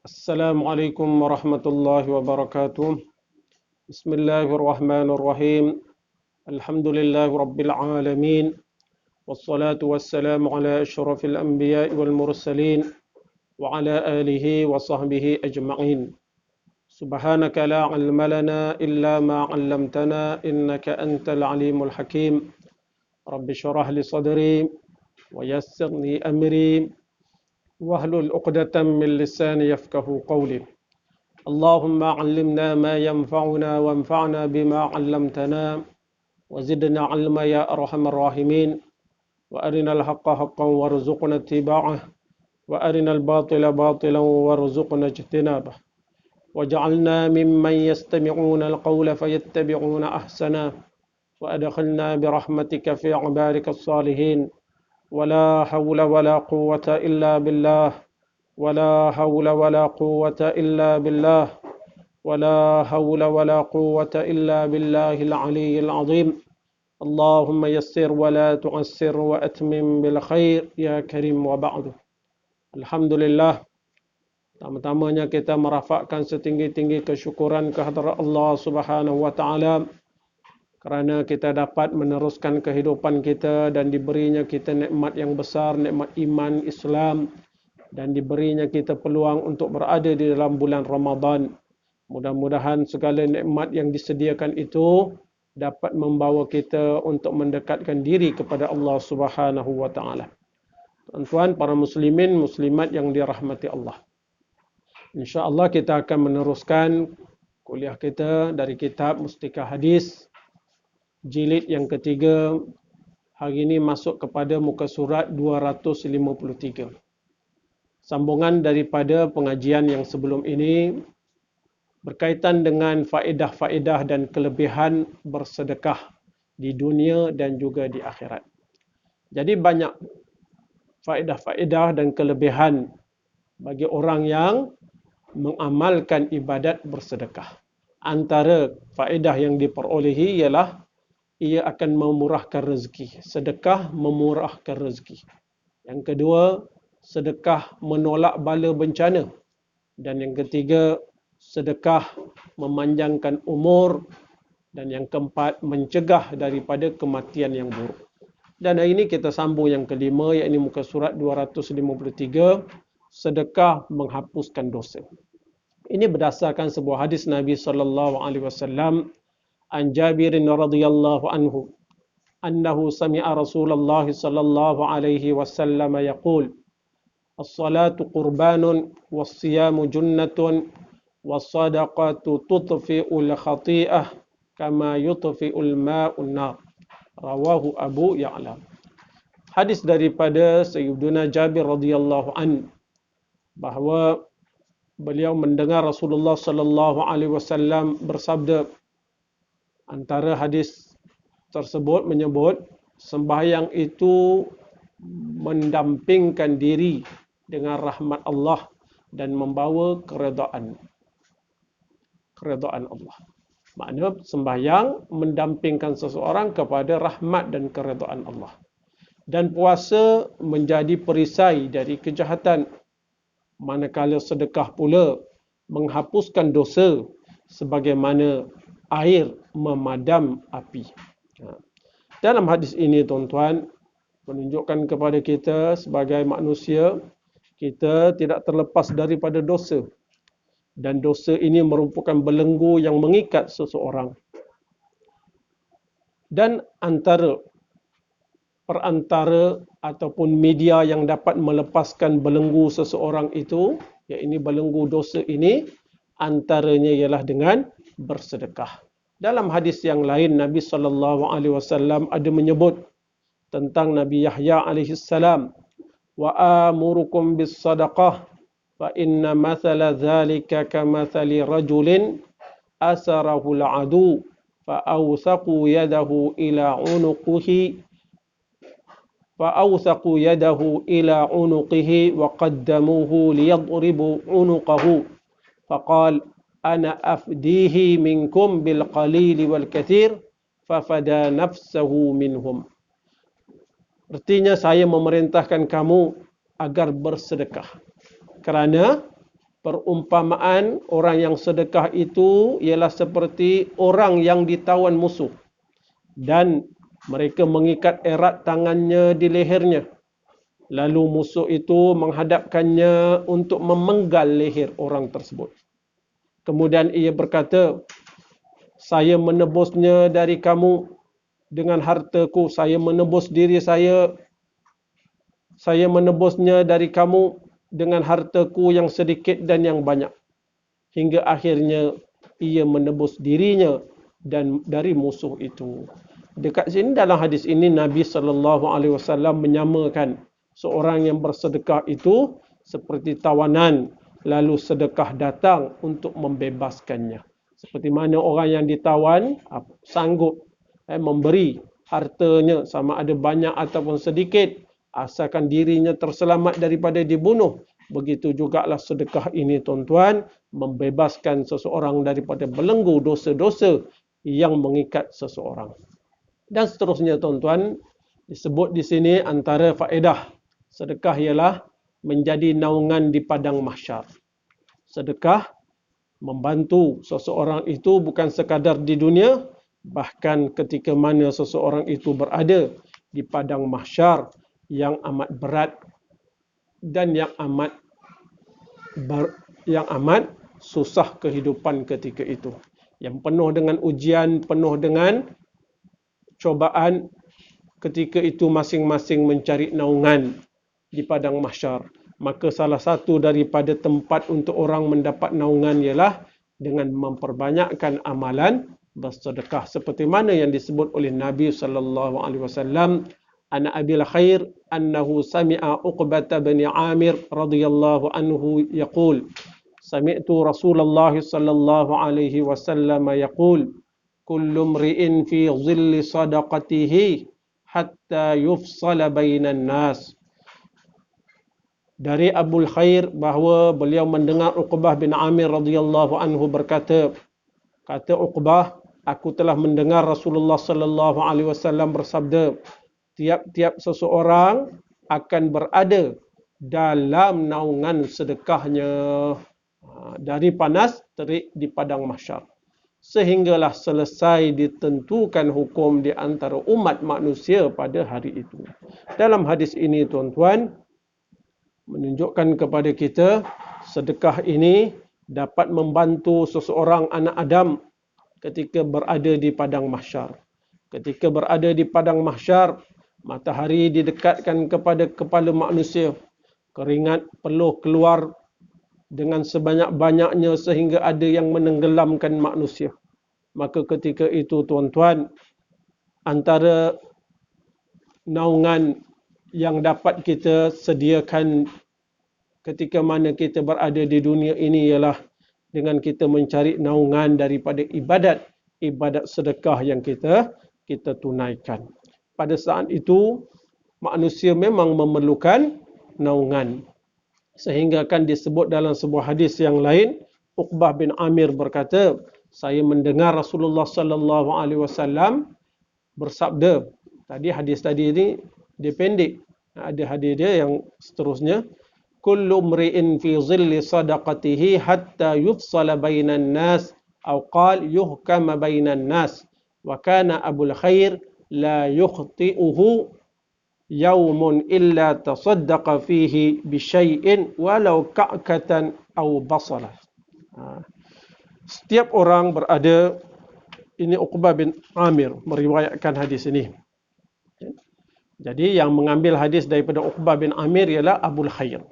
السلام عليكم ورحمة الله وبركاته. بسم الله الرحمن الرحيم. الحمد لله رب العالمين، والصلاة والسلام على أشرف الأنبياء والمرسلين وعلى آله وصحبه أجمعين. سبحانك لا علم لنا إلا ما علمتنا إنك أنت العليم الحكيم. رب اشرح لي صدري ويسر لي أمري واحلل عقدة من لساني يفقه قولي. اللهم علمنا ما ينفعنا وانفعنا بما علمتنا وزدنا علما يا أرحم الراحمين. وأرنا الحق حقا وارزقنا اتباعه وأرنا الباطل باطلا وارزقنا اجتنابه وجعلنا ممن يستمعون القول فيتبعون أحسنه وأدخلنا برحمتك في عبادك الصالحين. ولا حول ولا قوة إلا بالله ولا حول ولا قوة إلا بالله ولا حول ولا قوة إلا بالله العلي العظيم. اللهم يسر ولا تعسر وأتمم بالخير يا كريم وبعد. Alhamdulillah, pertama-tamanya kita merafakkan setinggi-tinggi kesyukuran kehadrat Allah Subhanahu wa taala kerana kita dapat meneruskan kehidupan kita dan diberinya kita nikmat yang besar, nikmat iman Islam, dan diberinya kita peluang untuk berada di dalam bulan Ramadan. Mudah-mudahan segala nikmat yang disediakan itu dapat membawa kita untuk mendekatkan diri kepada Allah Subhanahu wa taala. Tuan-tuan, para muslimin muslimat yang dirahmati Allah. Insya-Allah kita akan meneruskan kuliah kita dari kitab Mustika Hadis jilid yang ketiga. Hari ini masuk kepada muka surat 253. Sambungan daripada pengajian yang sebelum ini berkaitan dengan faedah-faedah dan kelebihan bersedekah di dunia dan juga di akhirat. Jadi banyak faedah-faedah dan kelebihan bagi orang yang mengamalkan ibadat bersedekah. Antara faedah yang diperolehi ialah ia akan memurahkan rezeki. Sedekah memurahkan rezeki. Yang kedua, sedekah menolak bala bencana. Dan yang ketiga, sedekah memanjangkan umur. Dan yang keempat, mencegah daripada kematian yang buruk. Dan hari ini kita sambung yang kelima, iaitu muka surat 253, sedekah menghapuskan dosa. Ini berdasarkan sebuah hadis Nabi SAW an Jabir radhiyallahu anhu annahu sami'a Rasulullah sallallahu alaihi wasallam yaqul as-salatu qurbanun was-siyamu junnatun was-sadaqatu tudfi'ul khati'ah kama yudfi'ul ma'un nar. Rawahu Abu Ya'la. Hadis daripada Sayyiduna Jabir radhiyallahu an bahawa beliau mendengar Rasulullah sallallahu alaihi wasallam bersabda. Antara hadis tersebut menyebut sembahyang itu mendampingkan diri dengan rahmat Allah dan membawa keredaan Allah. Maknanya sembahyang mendampingkan seseorang kepada rahmat dan keredaan Allah. Dan puasa menjadi perisai dari kejahatan. Manakala sedekah pula menghapuskan dosa sebagaimana air memadam api. Dalam hadis ini, tuan-tuan, menunjukkan kepada kita sebagai manusia, kita tidak terlepas daripada dosa. Dan dosa ini merupakan belenggu yang mengikat seseorang. Dan perantara ataupun media yang dapat melepaskan belenggu seseorang itu, iaitu belenggu dosa ini, antaranya ialah dengan bersedekah. Dalam hadis yang lain, Nabi SAW ada menyebut tentang Nabi Yahya alaihissalam, wa amurukum bis sadaqah fa inna mathala dhalika kamathali rajulin asarahu al-adu fa awthaqu yadahu ila unuqihi wa qaddamuhu liyadribu unuqahu faqal ana afdihi minkum bil qalili wal kathir fafada nafsahu minhum. Artinya, saya memerintahkan kamu agar bersedekah kerana Perumpamaan orang yang sedekah itu ialah seperti orang yang ditawan musuh dan mereka mengikat erat tangannya di lehernya. Lalu musuh itu menghadapkannya untuk memenggal leher orang tersebut. Kemudian ia berkata, saya menebusnya dari kamu dengan hartaku, saya menebus diri saya menebusnya dari kamu dengan hartaku yang sedikit dan yang banyak. Hingga akhirnya ia menebus dirinya dan dari musuh itu. Dekat sini dalam hadis ini Nabi SAW menyamakan seorang yang bersedekah itu seperti tawanan, lalu sedekah datang untuk membebaskannya. Seperti mana orang yang ditawan sanggup memberi hartanya sama ada banyak ataupun sedikit, asalkan dirinya terselamat daripada dibunuh. Begitu jugalah sedekah ini tuan-tuan, membebaskan seseorang daripada belenggu dosa-dosa yang mengikat seseorang. Dan seterusnya tuan-tuan, disebut di sini antara faedah sedekah ialah menjadi naungan di padang mahsyar. Sedekah membantu seseorang itu bukan sekadar di dunia, bahkan ketika mana seseorang itu berada di padang mahsyar yang amat berat dan yang amat susah kehidupan ketika itu. Yang penuh dengan ujian, penuh dengan cobaan, ketika itu masing-masing mencari naungan di padang mahsyar. Maka salah satu daripada tempat untuk orang mendapat naungan ialah dengan memperbanyakkan amalan bersedekah. Seperti mana yang disebut oleh Nabi SAW, Ana abil khair annahu sami'a Uqbah bin Amir radhiyallahu anhu yaqul sami'tu Rasulullah sallallahu alaihi wasallam yaqul kullu mri'in fi dhilli sadaqatihi hatta yufsala bainan nas. Dari Abul Khair bahawa beliau mendengar Uqbah bin Amir radhiyallahu anhu berkata, kata Uqbah, aku telah mendengar Rasulullah sallallahu alaihi wasallam bersabda, tiap-tiap seseorang akan berada dalam naungan sedekahnya dari panas terik di padang mahsyar, sehinggalah selesai ditentukan hukum di antara umat manusia pada hari itu. Dalam hadis ini tuan-tuan menunjukkan kepada kita sedekah ini dapat membantu seseorang anak Adam ketika berada di padang mahsyar. Ketika berada di padang mahsyar, matahari didekatkan kepada kepala manusia. Keringat peluh keluar dengan sebanyak-banyaknya sehingga ada yang menenggelamkan manusia. Maka ketika itu tuan-tuan, antara naungan yang dapat kita sediakan ketika mana kita berada di dunia ini ialah dengan kita mencari naungan daripada ibadat sedekah yang kita tunaikan. Pada saat itu manusia memang memerlukan naungan, sehingga akan disebut dalam sebuah hadis yang lain, Uqbah bin Amir berkata, saya mendengar Rasulullah sallallahu alaihi wasallam bersabda. Hadis tadi ini dia pendek. Ada hadis dia yang seterusnya, kullu mri'in fi dhilli sadaqatihi hatta yufsala bainan nas atau qala yuhkama bainan nas wa kana Abul Khair la yukhti'uhu yaumun illa tasaddaqa fihi bi syai'in walau ka'katan aw basalah. Setiap orang berada, ini Uqbah bin Amir meriwayatkan hadis ini. Jadi yang mengambil hadis daripada Uqbah bin Amir ialah Abul Khair.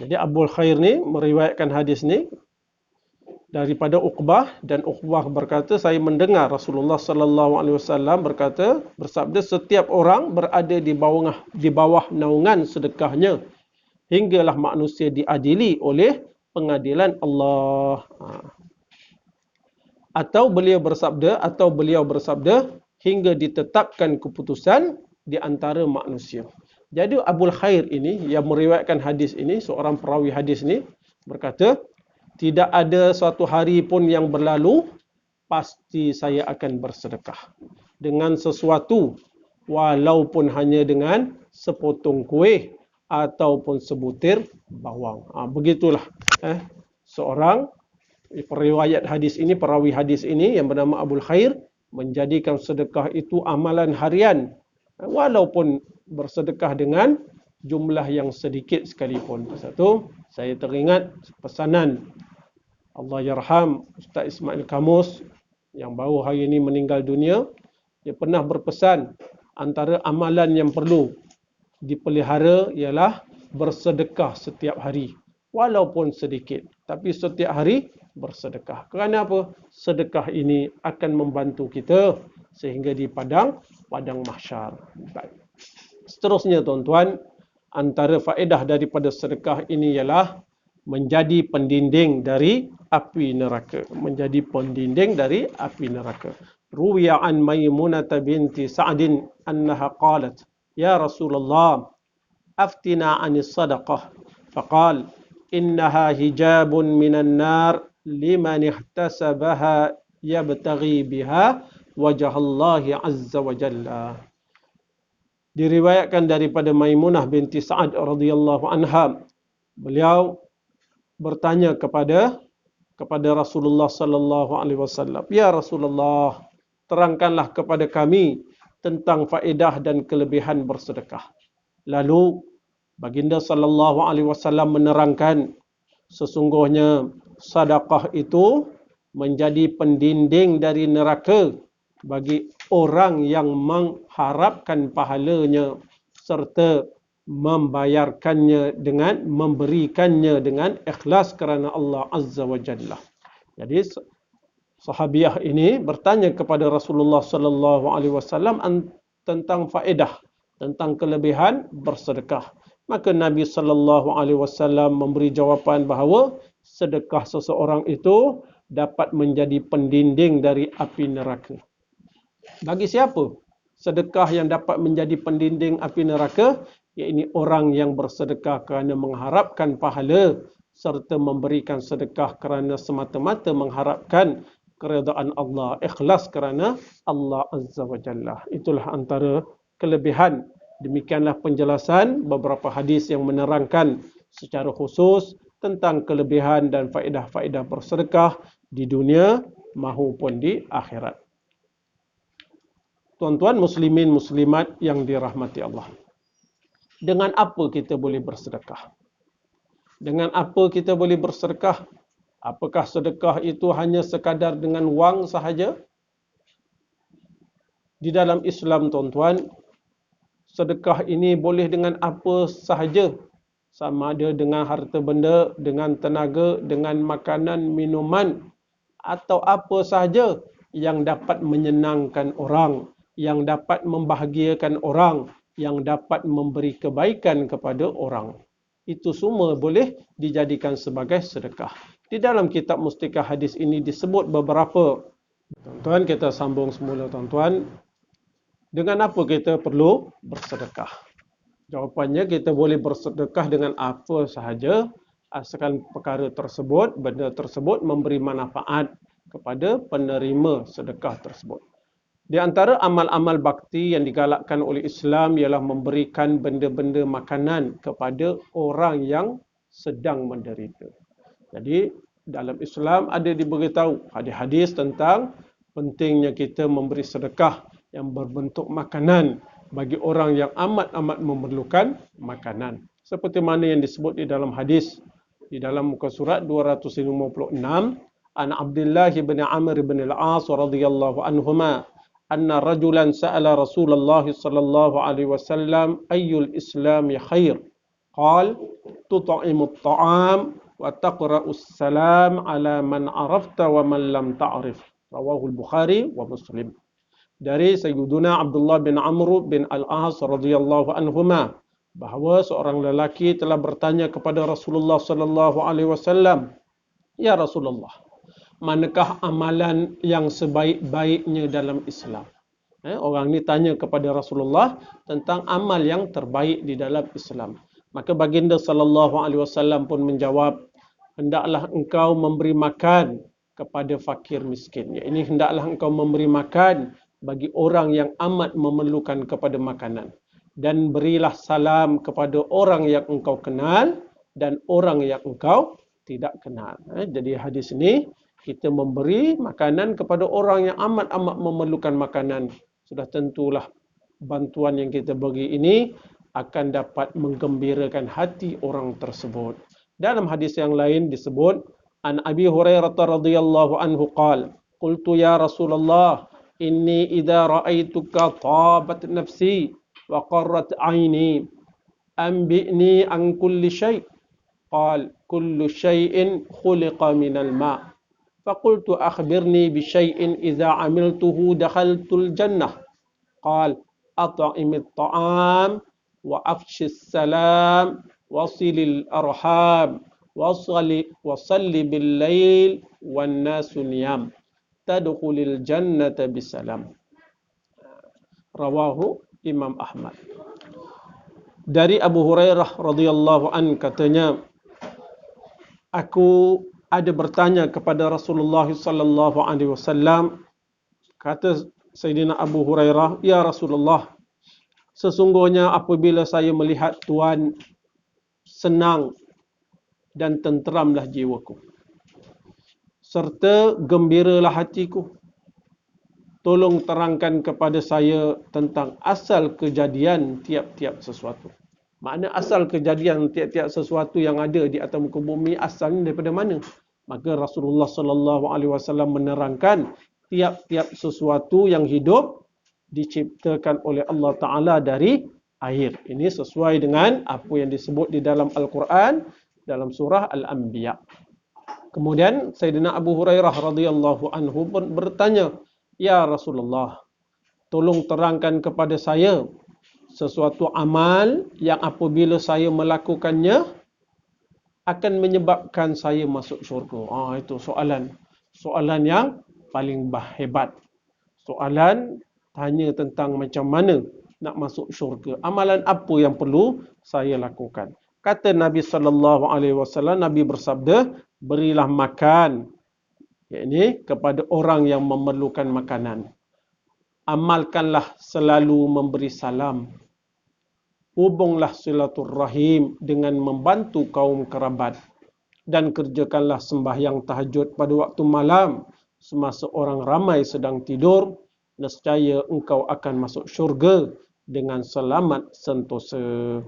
Jadi Abul Khair ni meriwayatkan hadis ni daripada Uqbah, dan Uqbah berkata, saya mendengar Rasulullah sallallahu alaihi wasallam bersabda, setiap orang berada di bawah naungan sedekahnya hinggalah manusia diadili oleh pengadilan Allah. Atau beliau bersabda hingga ditetapkan keputusan di antara manusia. Jadi Abul Khair ini yang meriwayatkan hadis ini, seorang perawi hadis ini berkata, tidak ada suatu hari pun yang berlalu pasti saya akan bersedekah dengan sesuatu, walaupun hanya dengan sepotong kuih ataupun sebutir bawang. Begitulah Seorang periwayat hadis ini, perawi hadis ini yang bernama Abul Khair menjadikan sedekah itu amalan harian, walaupun bersedekah dengan jumlah yang sedikit sekalipun. Satu, saya teringat pesanan Allah yarham Ustaz Ismail Kamus yang baru hari ini meninggal dunia. Dia pernah berpesan antara amalan yang perlu dipelihara ialah bersedekah setiap hari, walaupun sedikit, tapi setiap hari bersedekah. Kerana apa? Sedekah ini akan membantu kita sehingga di padang mahsyar. Seterusnya tuan-tuan, antara faedah daripada sedekah ini ialah menjadi pendinding dari api neraka. Menjadi pendinding dari api neraka. Ruwiya an Maimunah binti Sa'din annaha qalat, ya Rasulullah, aftina anis sadaqah. Faqal, innaha hijabun minan nar liman ihtasabaha yabtaghi biha wajah Allah azza wa jalla. Diriwayatkan daripada Maimunah binti Sa'ad radhiyallahu anha, beliau bertanya kepada Rasulullah sallallahu alaihi wasallam, ya Rasulullah, terangkanlah kepada kami tentang faedah dan kelebihan bersedekah. Lalu baginda sallallahu alaihi wasallam menerangkan, sesungguhnya sedekah itu menjadi pendinding dari neraka bagi orang yang mengharapkan pahalanya serta memberikannya dengan ikhlas kerana Allah Azza wa Jalla. Jadi sahabiah ini bertanya kepada Rasulullah sallallahu alaihi wasallam tentang faedah, tentang kelebihan bersedekah. Maka Nabi sallallahu alaihi wasallam memberi jawapan bahawa sedekah seseorang itu dapat menjadi pendinding dari api neraka. Bagi siapa sedekah yang dapat menjadi pendinding api neraka? Iaitu orang yang bersedekah kerana mengharapkan pahala serta memberikan sedekah kerana semata-mata mengharapkan keredaan Allah, ikhlas kerana Allah Azza wa Jalla. Itulah antara kelebihan. Demikianlah penjelasan beberapa hadis yang menerangkan secara khusus tentang kelebihan dan faedah-faedah bersedekah di dunia maupun di akhirat. Tuan-tuan muslimin muslimat yang dirahmati Allah. Dengan apa kita boleh bersedekah? Dengan apa kita boleh bersedekah? Apakah sedekah itu hanya sekadar dengan wang sahaja? Di dalam Islam tuan-tuan, sedekah ini boleh dengan apa sahaja. Sama ada dengan harta benda, dengan tenaga, dengan makanan, minuman, atau apa sahaja yang dapat menyenangkan orang, yang dapat membahagiakan orang, yang dapat memberi kebaikan kepada orang. Itu semua boleh dijadikan sebagai sedekah. Di dalam kitab Mustikah hadis ini disebut beberapa. Tuan-tuan, kita sambung semula tuan-tuan. Dengan apa kita perlu bersedekah? Jawapannya, kita boleh bersedekah dengan apa sahaja asalkan perkara tersebut, benda tersebut memberi manfaat kepada penerima sedekah tersebut. Di antara amal-amal bakti yang digalakkan oleh Islam ialah memberikan benda-benda makanan kepada orang yang sedang menderita. Jadi dalam Islam ada diberitahu hadis-hadis tentang pentingnya kita memberi sedekah yang berbentuk makanan bagi orang yang amat-amat memerlukan makanan. Seperti mana yang disebut di dalam hadis, di dalam muka surat 256, an Abdullah bin Amr bin al-As radhiyallahu anhuma, anna rajulan sa'ala Rasulullah sallallahu alaihi wasallam ayyul islami khair? Qal tut'imut ta'am wa taqra'us salam ala man arafta wa man lam ta'rif. Rawahu al-Bukhari wa Muslim. Dari Sayyiduna Abdullah bin Amr bin al-As radhiyallahu anhuma, bahawa seorang lelaki telah bertanya kepada Rasulullah sallallahu alaihi wasallam, ya Rasulullah, manakah amalan yang sebaik-baiknya dalam Islam? Orang ni tanya kepada Rasulullah tentang amal yang terbaik di dalam Islam. Maka baginda sallallahu alaihi wasallam pun menjawab, hendaklah engkau memberi makan kepada fakir miskin. Ini hendaklah engkau memberi makan bagi orang yang amat memerlukan kepada makanan. Dan berilah salam kepada orang yang engkau kenal dan orang yang engkau tidak kenal. Jadi hadis ini kita memberi makanan kepada orang yang amat-amat memerlukan makanan. Sudah tentulah bantuan yang kita bagi ini akan dapat menggembirakan hati orang tersebut. Dalam hadis yang lain disebut, An Abi Hurairah radhiyallahu anhu qala, qultu ya Rasulullah, inni idza ra'aituka tabat nafsi wa qarrat 'aini, anbi'ni an kulli syai'. قال كل شيء خلق من الماء فقلت أخبرني بشيء إذا عملته دخلت الجنة قال أطعم الطعام وأفش السلام وصل الأرحام وصل بالليل والناس نيام تدخل الجنة بسلام. رواه Imam Ahmad. Dari Abu Hurairah radhiyallahu an katanya, aku ada bertanya kepada Rasulullah sallallahu alaihi wasallam. Kata Sayyidina Abu Hurairah, ya Rasulullah, sesungguhnya apabila saya melihat Tuhan, senang dan tenteramlah jiwaku, serta gembiralah hatiku. Tolong terangkan kepada saya tentang asal kejadian tiap-tiap sesuatu. Makna asal kejadian tiap-tiap sesuatu yang ada di atas muka bumi asalnya daripada mana? Maka Rasulullah sallallahu alaihi wasallam menerangkan tiap-tiap sesuatu yang hidup diciptakan oleh Allah Taala dari air. Ini sesuai dengan apa yang disebut di dalam Al-Quran dalam surah Al-Anbiya. Kemudian Sayyidina Abu Hurairah radhiyallahu anhu pun bertanya, ya Rasulullah, tolong terangkan kepada saya sesuatu amal yang apabila saya melakukannya akan menyebabkan saya masuk syurga. Itu soalan yang paling hebat. Soalan tanya tentang macam mana nak masuk syurga. Amalan apa yang perlu saya lakukan? Kata Nabi sallallahu alaihi wasallam, Nabi bersabda, berilah makan, yakni kepada orang yang memerlukan makanan. Amalkanlah selalu memberi salam. Hubunglah silaturrahim dengan membantu kaum kerabat. Dan kerjakanlah sembahyang tahajud pada waktu malam semasa orang ramai sedang tidur. Nescaya engkau akan masuk syurga dengan selamat sentosa.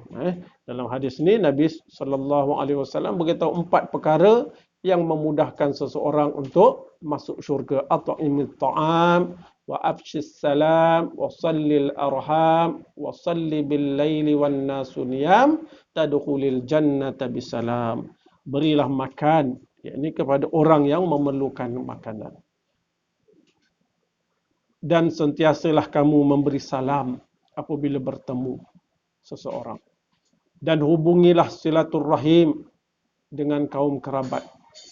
Dalam hadis ini Nabi SAW beritahu 4 perkara yang memudahkan seseorang untuk masuk syurga. At'imit ta'am wa afshis salam wa sallil arham wa salli bil laili wan nasu niyam tadkhulil jannata bisalam. Berilah makan, yakni kepada orang yang memerlukan makanan. Dan sentiasalah kamu memberi salam apabila bertemu seseorang. Dan hubungilah silaturrahim dengan kaum kerabat.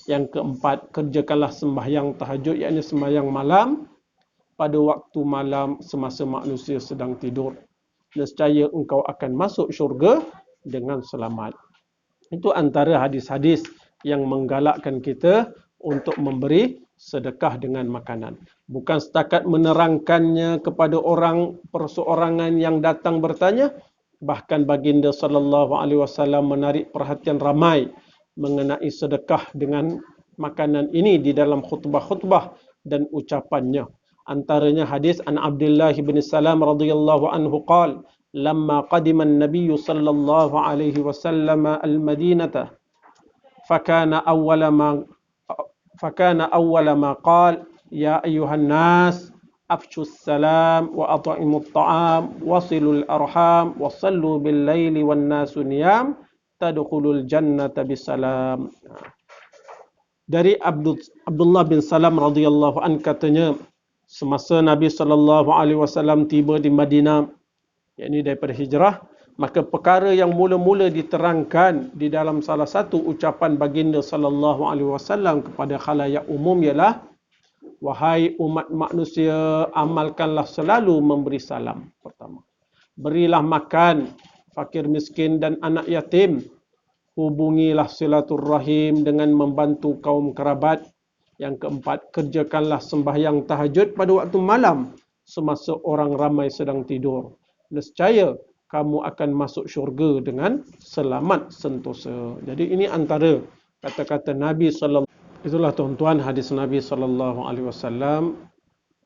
Yang keempat, kerjakanlah sembahyang tahajud, yakni sembahyang malam pada waktu malam semasa manusia sedang tidur. Nescaya engkau akan masuk syurga dengan selamat. Itu antara hadis-hadis yang menggalakkan kita untuk memberi sedekah dengan makanan. Bukan setakat menerangkannya kepada orang perseorangan yang datang bertanya, bahkan baginda sallallahu alaihi wasallam menarik perhatian ramai mengenai sedekah dengan makanan ini di dalam khutbah-khutbah dan ucapannya. Antaranya hadis an Abdullah bin Salam radhiyallahu anhu qala, lamma qadima an-nabiy sallallahu alaihi wasallam al-Madinah fakana awwala ma qala ya ayyuhan nas afshu salam wa at'imu at-ta'am wasilul arham wa sallu bil laili wan nasu niyam tadkhulul jannata bisalam. Dari Abdullah bin Salam radhiyallahu an katanya, semasa Nabi sallallahu alaihi wasallam tiba di Madinah, yakni daripada hijrah, maka perkara yang mula-mula diterangkan di dalam salah satu ucapan baginda sallallahu alaihi wasallam kepada khalayak umum ialah, wahai umat manusia, amalkanlah selalu memberi salam. Pertama, berilah makan fakir miskin dan anak yatim. Hubungilah silaturrahim dengan membantu kaum kerabat. Yang keempat, kerjakanlah sembahyang tahajud pada waktu malam semasa orang ramai sedang tidur. Nescaya kamu akan masuk syurga dengan selamat sentosa. Jadi ini antara kata-kata Nabi sallallahu. Itulah tuan-tuan hadis Nabi sallallahu alaihi wasallam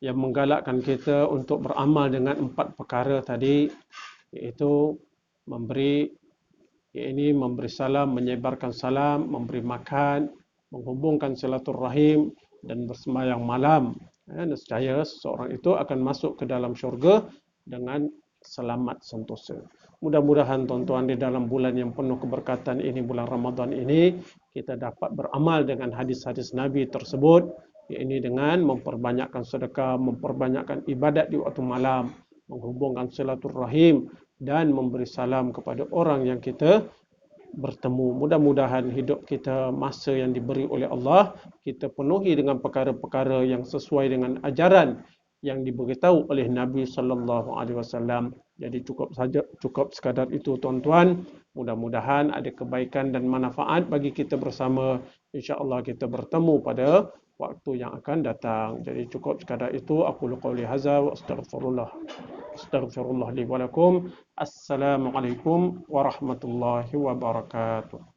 yang menggalakkan kita untuk beramal dengan 4 perkara tadi, iaitu memberi salam, menyebarkan salam, memberi makan, menghubungkan silaturahim dan bersembahyang malam. Nescaya seseorang itu akan masuk ke dalam syurga dengan selamat sentosa. Mudah-mudahan tuan-tuan di dalam bulan yang penuh keberkatan ini, bulan Ramadan ini, kita dapat beramal dengan hadis-hadis Nabi tersebut, yakni dengan memperbanyakkan sedekah, memperbanyakkan ibadat di waktu malam, menghubungkan silaturahim dan memberi salam kepada orang yang kita bertemu. Mudah-mudahan hidup kita, masa yang diberi oleh Allah, kita penuhi dengan perkara-perkara yang sesuai dengan ajaran yang diberitahu oleh Nabi sallallahu alaihi wasallam. Jadi cukup sekadar itu tuan-tuan. Mudah-mudahan ada kebaikan dan manfaat bagi kita bersama. Insya-Allah kita bertemu pada waktu yang akan datang. Jadi cukup sekadar itu. Aku qauli hadza wa astaghfirullah li wa lakum. Assalamualaikum warahmatullahi wabarakatuh.